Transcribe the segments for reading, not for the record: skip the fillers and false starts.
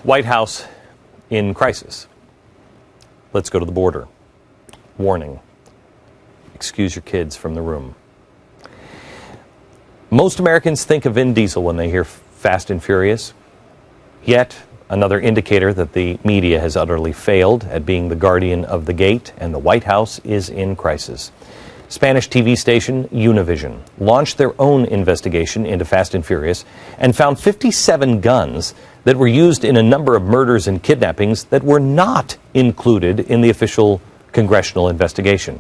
White House in crisis. Let's go to the border. Warning. Excuse your kids from the room. Most Americans think of Vin Diesel when they hear Fast and Furious. Yet, another indicator that the media has utterly failed at being the guardian of the gate, and the White House is in crisis. Spanish TV station Univision launched their own investigation into Fast and Furious and found 57 guns that were used in a number of murders and kidnappings that were not included in the official congressional investigation.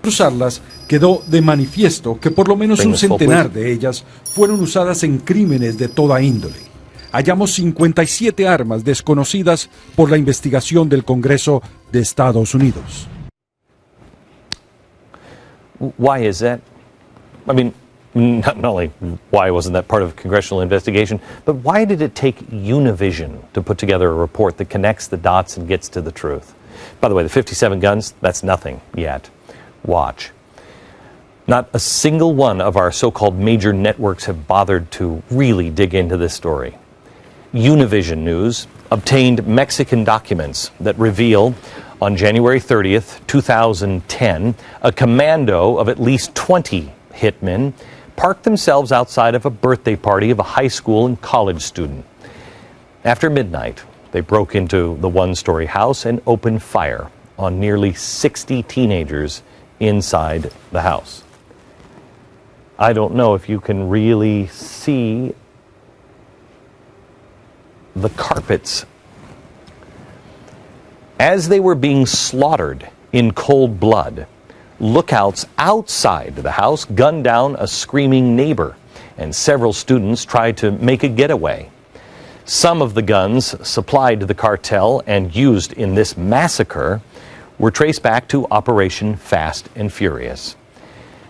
Usarlas, quedó de manifiesto que por lo menos un centenar de ellas fueron usadas en crímenes de toda índole. Hallamos 57 armas desconocidas por la investigación del Congreso de Estados Unidos. Why is that? I mean, not only why wasn't that part of a congressional investigation, but why did it take Univision to put together a report that connects the dots and gets to the truth? By the way, the 57 guns, that's nothing yet. Watch. Not a single one of our so-called major networks have bothered to really dig into this story. Univision News obtained Mexican documents that reveal on January 30th, 2010, a commando of at least 20 hitmen parked themselves outside of a birthday party of a high school and college student. After midnight, they broke into the one-story house and opened fire on nearly 60 teenagers inside the house. I don't know if you can really see the carpets. As they were being slaughtered in cold blood, lookouts outside the house gunned down a screaming neighbor, and several students tried to make a getaway. Some of the guns supplied to the cartel and used in this massacre were traced back to Operation Fast and Furious,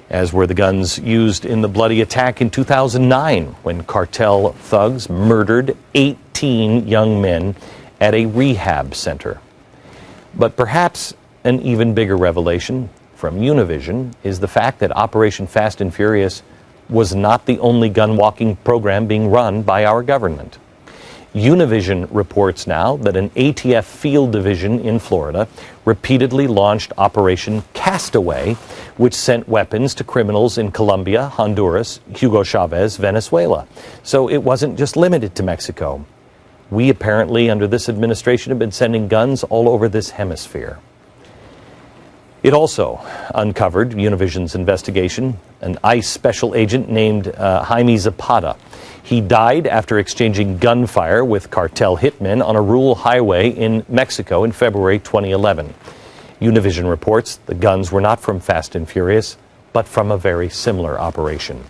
as were the guns used in the bloody attack in 2009 when cartel thugs murdered 18 young men at a rehab center. But perhaps an even bigger revelation from Univision is the fact that Operation Fast and Furious was not the only gun-walking program being run by our government. Univision reports now that an ATF field division in Florida repeatedly launched Operation Castaway, which sent weapons to criminals in Colombia, Honduras, Hugo Chavez, Venezuela. So it wasn't just limited to Mexico. We apparently, under this administration, have been sending guns all over this hemisphere. It also uncovered Univision's investigation an ICE special agent named Jaime Zapata. He died after exchanging gunfire with cartel hitmen on a rural highway in Mexico in February 2011. Univision reports the guns were not from Fast and Furious, but from a very similar operation.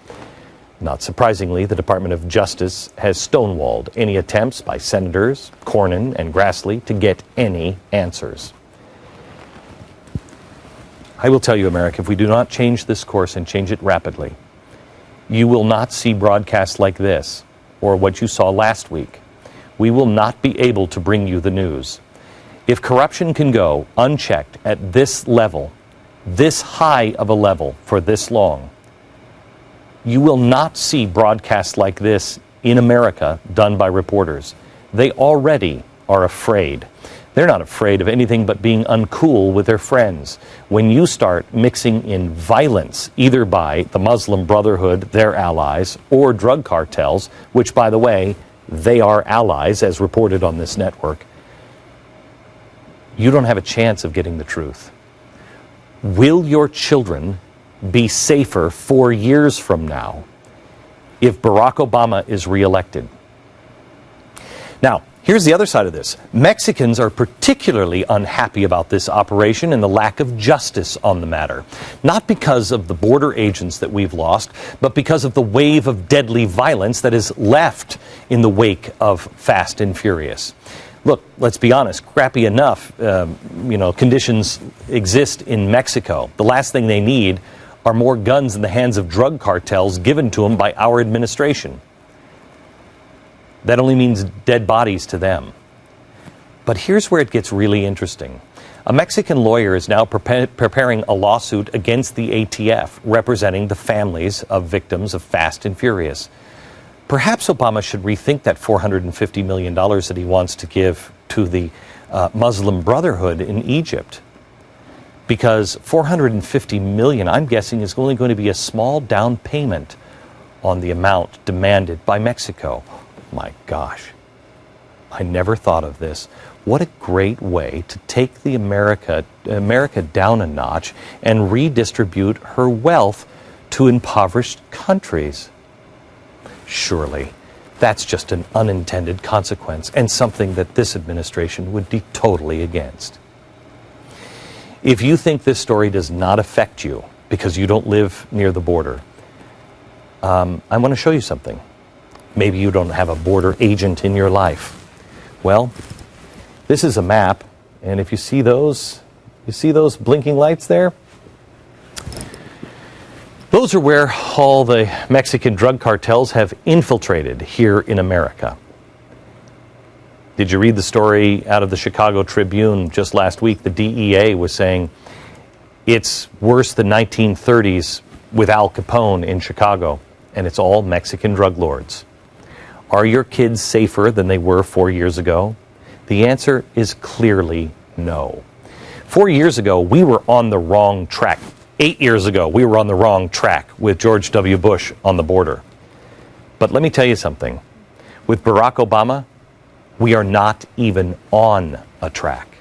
Not surprisingly, the Department of Justice has stonewalled any attempts by Senators Cornyn and Grassley to get any answers. I will tell you, America, if we do not change this course and change it rapidly, you will not see broadcasts like this or what you saw last week. We will not be able to bring you the news. If corruption can go unchecked at this level, this high of a level for this long, you will not see broadcasts like this in America done by reporters. They already are afraid. They're not afraid of anything but being uncool with their friends. When you start mixing in violence, either by the Muslim Brotherhood, their allies, or drug cartels, which, by the way, they are allies, as reported on this network, you don't have a chance of getting the truth. Will your children be safer 4 years from now if Barack Obama is reelected? Now, here's the other side of this. Mexicans are particularly unhappy about this operation and the lack of justice on the matter. Not because of the border agents that we've lost, but because of the wave of deadly violence that is left in the wake of Fast and Furious. Look, let's be honest, crappy enough, conditions exist in Mexico. The last thing they need are more guns in the hands of drug cartels given to them by our administration. That only means dead bodies to them. But here's where it gets really interesting. A Mexican lawyer is now preparing a lawsuit against the ATF, representing the families of victims of Fast and Furious. Perhaps Obama should rethink that $450 million that he wants to give to the Muslim Brotherhood in Egypt. Because $450 million, I'm guessing, is only going to be a small down payment on the amount demanded by Mexico. My gosh, I never thought of this. What a great way to take the America down a notch and redistribute her wealth to impoverished countries. Surely, that's just an unintended consequence and something that this administration would be totally against. If you think this story does not affect you because you don't live near the border, I want to show you something. Maybe you don't have a border agent in your life. Well, this is a map, and if you see those blinking lights there? Those are where all the Mexican drug cartels have infiltrated here in America. Did you read the story out of the Chicago Tribune just last week? The DEA was saying it's worse than 1930s with Al Capone in Chicago, and it's all Mexican drug lords. Are your kids safer than they were 4 years ago? The answer is clearly no. 4 years ago, we were on the wrong track. 8 years ago, we were on the wrong track with George W. Bush on the border. But let me tell you something. With Barack Obama, we are not even on a track.